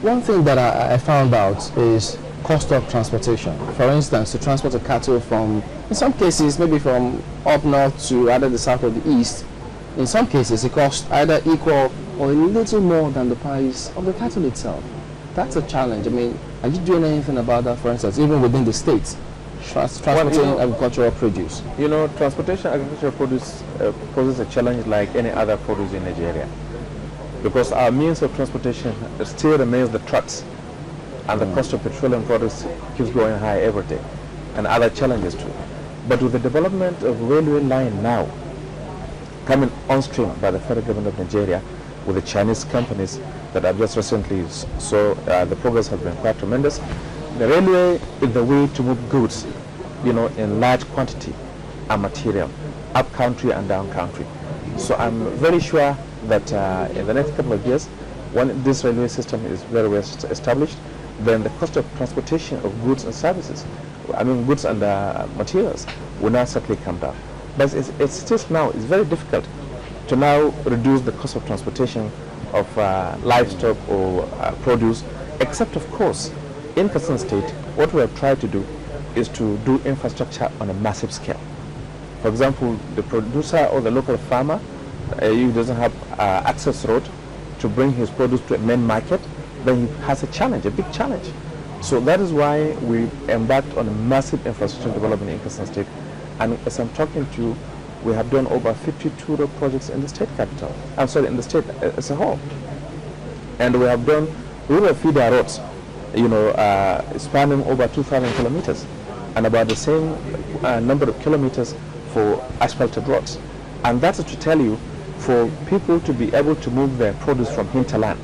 One thing that I found out is cost of transportation. For instance, to transport a cattle from, in some cases, maybe from up north to either the south or the east, in some cases it costs either equal or a little more than the price of the cattle itself. That's a challenge. I mean, are you doing anything about that, for instance, even within the states, transporting agricultural produce? You know, transportation agricultural produce poses a challenge like any other produce in Nigeria, because our means of transportation still remains the trucks, and the cost of petroleum products keeps going high every day, and other challenges too. But with the development of railway line now coming on stream by the federal government of Nigeria with the Chinese companies that I've just recently saw, the progress has been quite tremendous. The railway is the way to move goods, you know, in large quantity and material, up country and down country. So I'm very sure that in the next couple of years, when this railway system is very well established, then the cost of transportation of goods and services, I mean goods and materials, will now certainly come down. But it's still now, it's very difficult to now reduce the cost of transportation of livestock or produce, except of course, in Katsina State, what we have tried to do is to do infrastructure on a massive scale. For example, the producer or the local farmer, he doesn't have access road to bring his produce to a main market, then he has a challenge, a big challenge. So that is why we embarked on a massive infrastructure development in Katsina State. And as I'm talking to you, we have done over 52 road projects in the state capital. I'm sorry, in the state as a whole. And we have done rural feeder roads, you know, spanning over 2,000 kilometers, and about the same number of kilometers for asphalted roads. And that's to tell you, for people to be able to move their produce from hinterland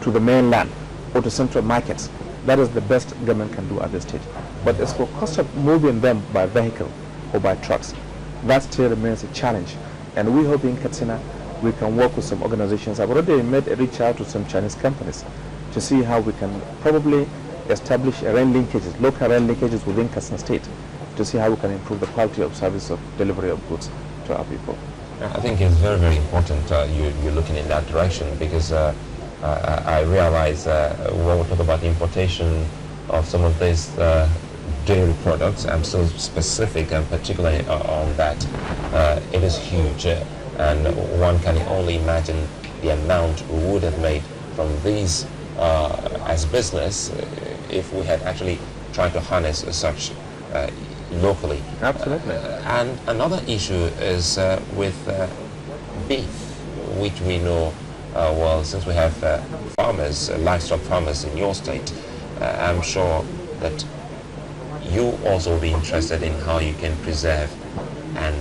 to the mainland or to central markets, that is the best government can do at this stage. But as for cost of moving them by vehicle or by trucks, that still remains a challenge. And we hope in Katsina we can work with some organizations. I've already made a reach out to some Chinese companies to see how we can probably establish rail linkages, local rail linkages within Katsina State, to see how we can improve the quality of service of delivery of goods to our people. I think it's very, very important you're looking in that direction, because I realize when we talk about the importation of some of these dairy products, I'm so specific and particularly on that, it is huge, and one can only imagine the amount we would have made from these as business if we had actually tried to harness such locally. Absolutely. And another issue is with beef, which we know, well, since we have farmers, livestock farmers in your state, I'm sure that you also will be interested in how you can preserve and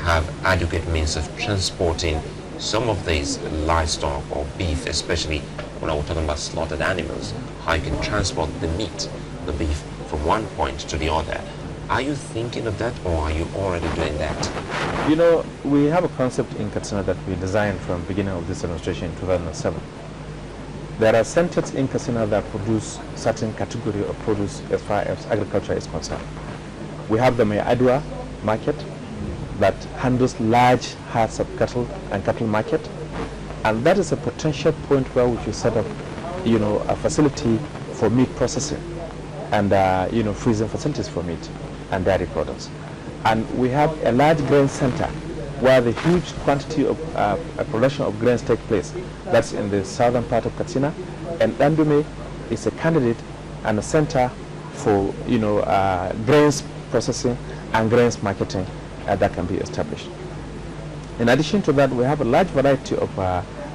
have adequate means of transporting some of these livestock or beef, especially when we're talking about slaughtered animals, how you can transport the meat, the beef, from one point to the other. Are you thinking of that, or are you already doing that? You know, we have a concept in Katsina that we designed from the beginning of this administration in 2007. There are centers in Katsina that produce certain category of produce as far as agriculture is concerned. We have the Mayadua market that handles large herds of cattle and cattle market, and that is a potential point where we should set up, you know, a facility for meat processing and you know, freezing facilities for meat and dairy products. And we have a large grain center where the huge quantity of production of grains take place. That's in the southern part of Katsina, and Dandume is a candidate and a center for, you know, grains processing and grains marketing that can be established. In addition to that, we have a large variety of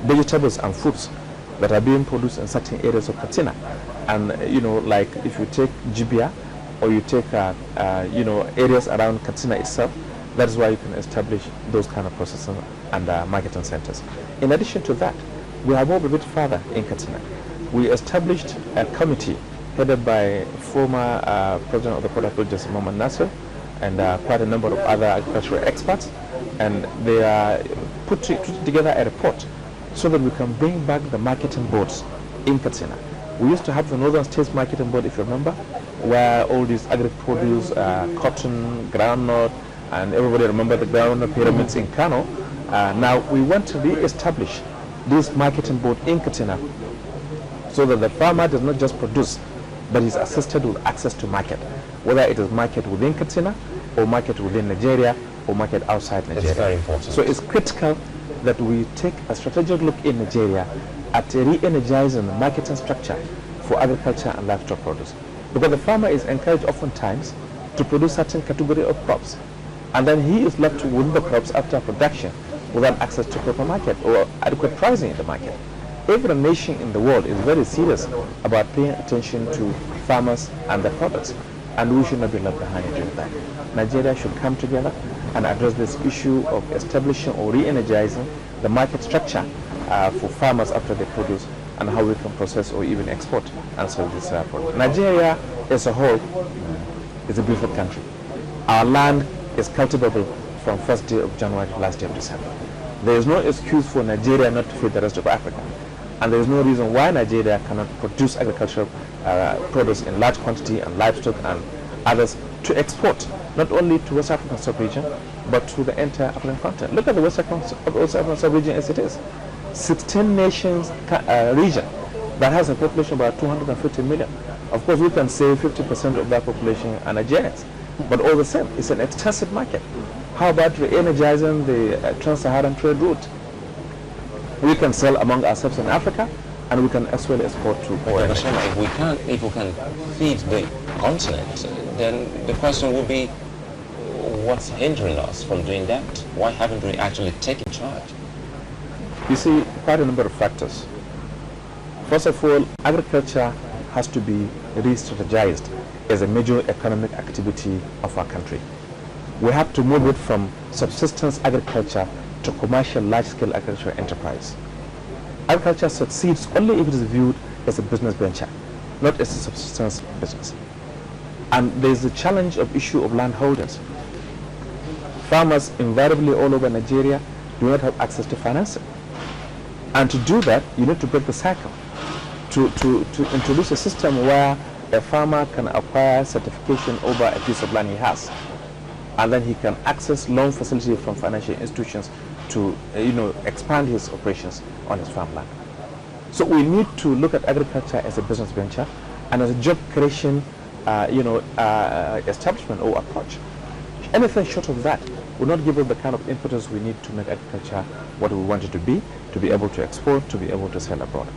vegetables and fruits that are being produced in certain areas of Katsina. And you know, like if you take Jibia, or you take you know, areas around Katsina itself, that is why you can establish those kind of processing and marketing centers. In addition to that, we have moved a bit further in Katsina. We established a committee headed by former President of the Port Authority, Justice Muhammad Nasser, and quite a number of other agricultural experts, and they are put together a report so that we can bring back the marketing boards in Katsina. We used to have the Northern States Marketing Board, if you remember, where all these agri-produce, cotton, groundnut, and everybody remember the groundnut pyramids in Kano. Now we want to re-establish this marketing board in Katsina so that the farmer does not just produce, but is assisted with access to market, whether it is market within Katsina, or market within Nigeria, or market outside Nigeria. It's very important. So it's critical that we take a strategic look in Nigeria at re-energizing the marketing structure for agriculture and livestock produce. Because the farmer is encouraged oftentimes to produce certain category of crops, and then he is left with the crops after production without access to proper market or adequate pricing in the market. Every nation in the world is very serious about paying attention to farmers and their products, and we should not be left behind in doing that. Nigeria should come together and address this issue of establishing or re-energizing the market structure for farmers after they produce, and how we can process or even export and sell this product. Nigeria as a whole is a beautiful country. Our land is cultivable from 1st day of January to last day of December. There is no excuse for Nigeria not to feed the rest of Africa. And there is no reason why Nigeria cannot produce agricultural produce in large quantity and livestock and others to export, not only to West African sub-region, but to the entire African continent. Look at the West African sub-region as it is. 16 nations region that has a population of about 250 million. Of course, we can say 50% of that population are Nigerians, but all the same, it's an extensive market. How about re-energizing the trans-Saharan trade route? We can sell among ourselves in Africa, and we can as well export to Governor Shema, if we can feed the continent, then the question will be, what's hindering us from doing that? Why haven't we actually taken charge? You see, quite a number of factors. First of all, agriculture has to be re-strategized as a major economic activity of our country. We have to move it from subsistence agriculture to commercial large-scale agricultural enterprise. Agriculture succeeds only if it is viewed as a business venture, not as a subsistence business. And there is the challenge of issue of landholders. Farmers invariably all over Nigeria do not have access to financing. And to do that, you need to break the cycle, to introduce a system where a farmer can acquire certification over a piece of land he has, and then he can access loan facility from financial institutions to expand his operations on his farmland. So we need to look at agriculture as a business venture and as a job creation establishment or approach. Anything short of that will not give us the kind of impetus we need to make agriculture what we want it to be able to export, to be able to sell abroad.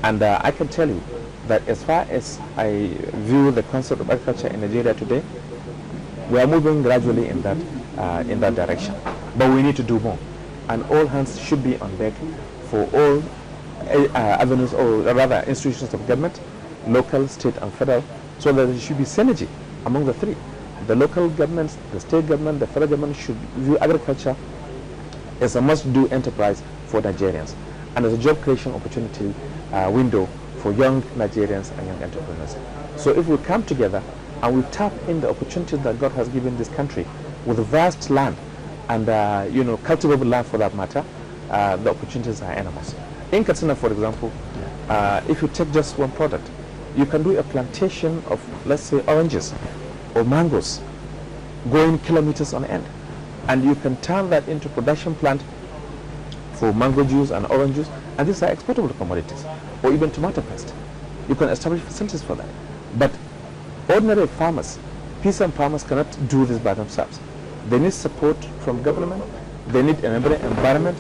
And I can tell you that as far as I view the concept of agriculture in Nigeria today, we are moving gradually in that direction. But we need to do more. And all hands should be on deck for all avenues, or rather institutions of government, local, state and federal, so that there should be synergy among the three. The local governments, the state government, the federal government should view agriculture as a must-do enterprise for Nigerians and as a job creation opportunity window for young Nigerians and young entrepreneurs. So if we come together and we tap in the opportunities that God has given this country with vast land and cultivable land for that matter, the opportunities are enormous. In Katsina, for example, if you take just one product, you can do a plantation of, let's say, oranges or mangoes going kilometers on end, and you can turn that into production plant for mango juice and orange juice, and these are exportable commodities, or even tomato paste. You can establish facilities for that. But ordinary farmers, peasant farmers, cannot do this by themselves. They need support from government, they need an environment,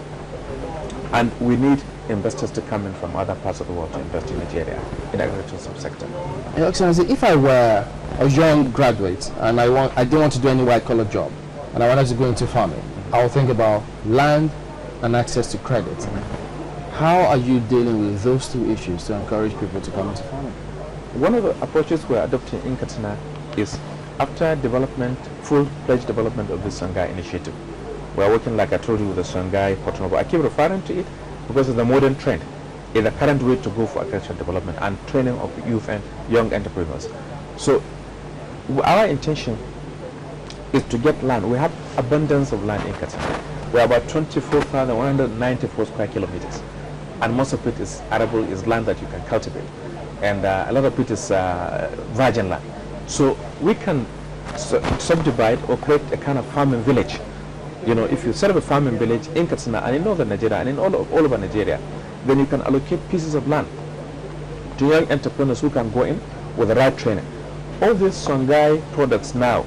and we need investors to come in from other parts of the world to invest in Nigeria in the agricultural subsector. Your Excellency, if I were a young graduate and I didn't want to do any white-collar job and I wanted to go into farming, I would think about land and access to credit. How are you dealing with those two issues to encourage people to come into farming? One of the approaches we're adopting in Katsina is, after development, full-fledged development of the Songhai initiative. We're working, like I told you, with the Songhai Portnovo. I keep referring to it because it's the modern trend, it's the current way to go for agricultural development and training of youth and young entrepreneurs. So our intention is to get land. We have abundance of land in Katsina. We're about 24,194 square kilometers, and most of it is arable, is land that you can cultivate, and a lot of it is virgin land. So we can subdivide or create a kind of farming village. If you set up a farming village in Katsina and in northern Nigeria and in all over Nigeria, then you can allocate pieces of land to to young entrepreneurs who can go in with the right training. All these Songhai products now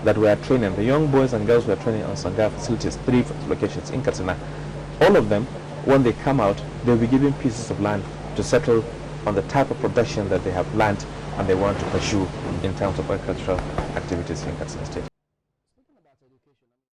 that we are training, the young boys and girls we are training on Songhai facilities, 3 locations in Katsina, all of them, when they come out, they'll be given pieces of land to settle on the type of production that they have learned and they want to pursue in terms of agricultural activities in Katsina State.